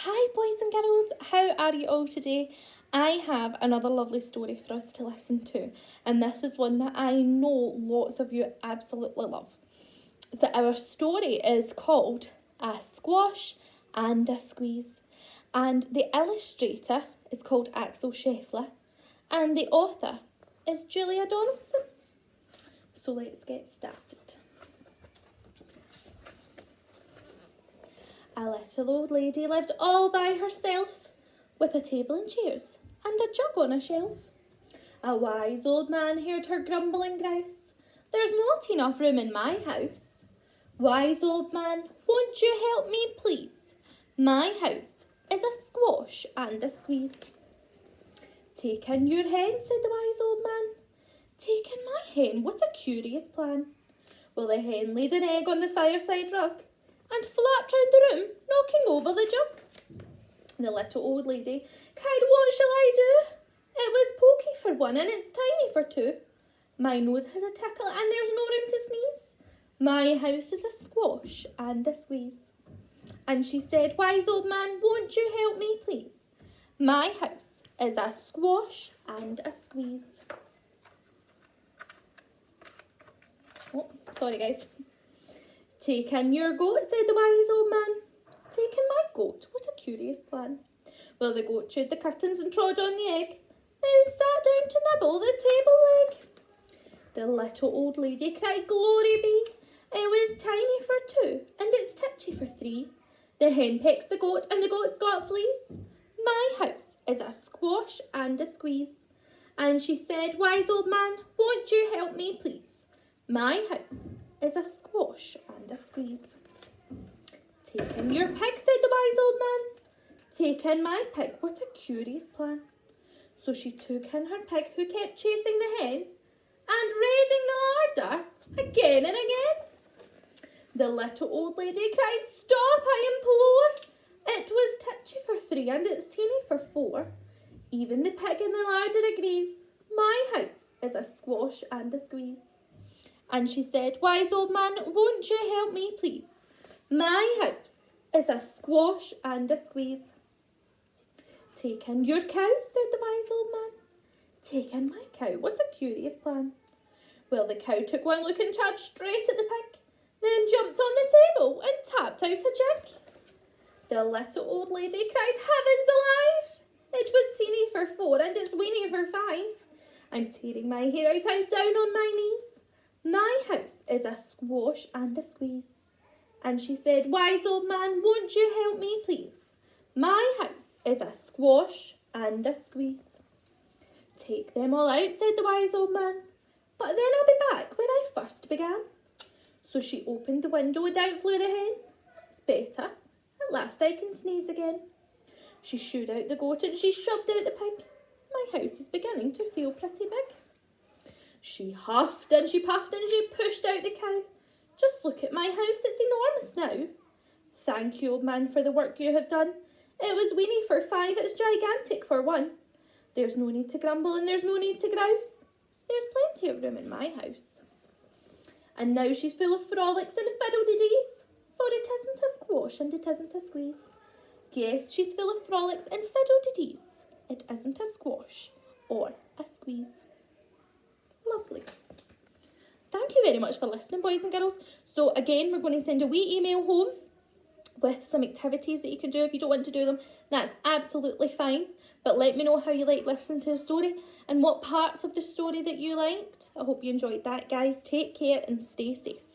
Hi boys and girls, how are you all today? I have another lovely story for us to listen to, and this is one that I know lots of you absolutely love. So our story is called A Squash and a Squeeze, and the illustrator is called Axel Scheffler, and the author is Julia Donaldson. So let's get started. A little old lady lived all by herself, with a table and chairs, and a jug on a shelf. A wise old man heard her grumble and grouse, "There's not enough room in my house." "Wise old man, won't you help me, please? My house is a squash and a squeeze." "Take in your hen," said the wise old man. "Take in my hen, what a curious plan." Well, the hen laid an egg on the fireside rug, and flapped round the room, knocking over the jug. The little old lady cried, "What shall I do? It was pokey for one, and it's tiny for two. My nose has a tickle, and there's no room to sneeze. My house is a squash and a squeeze." And she said, "Wise old man, won't you help me, please? My house is a squash and a squeeze." Oh, sorry guys. "Take in your goat," said the wise old man. "Take in my goat, what a curious plan." Well, the goat chewed the curtains and trod on the egg, then sat down to nibble the table leg. The little old lady cried, "Glory be, it was tiny for two, and it's titchy for three. The hen pecks the goat, and the goat's got fleas. My house is a squash and a squeeze." And she said, "Wise old man, won't you help me, please? My house is a squash and a squeeze." "Take in your pig," said the wise old man. "Take in my pig, what a curious plan." So she took in her pig, who kept chasing the hen and raising the larder again and again. The little old lady cried, "Stop, I implore. It was titchy for three, and it's teeny for four. Even the pig in the larder agrees. My house is a squash and a squeeze." And she said, "Wise old man, won't you help me, please? My house is a squash and a squeeze." "Take in your cow," said the wise old man. "Take in my cow, what a curious plan." Well, the cow took one look and charged straight at the pig, then jumped on the table and tapped out a jig. The little old lady cried, "Heavens alive! It was teeny for four, and it's weeny for five. I'm tearing my hair out, I'm down on my knees. My house is a squash and a squeeze." And she said, "Wise old man, won't you help me, please? My house is a squash and a squeeze." "Take them all out," said the wise old man, "but then I'll be back where I first began." So she opened the window and out flew the hen. "It's better. At last I can sneeze again." She shooed out the goat and she shoved out the pig. "My house is beginning to feel pretty big." She huffed and she puffed and she pushed out the cow. "Just look at my house, it's enormous now." "Thank you, old man, for the work you have done. It was weeny for five, it's gigantic for one. There's no need to grumble and there's no need to grouse. There's plenty of room in my house." And now she's full of frolics and fiddle-de-dees, for it isn't a squash and it isn't a squeeze. Yes, she's full of frolics and fiddle-de-dees. It isn't a squash or a squeeze. Lovely. Thank you very much for listening, boys and girls. So again, we're going to send a wee email home with some activities that you can do. If you don't want to do them, that's absolutely fine. But let me know how you liked listening to the story and what parts of the story that you liked. I hope you enjoyed that, guys. Take care and stay safe.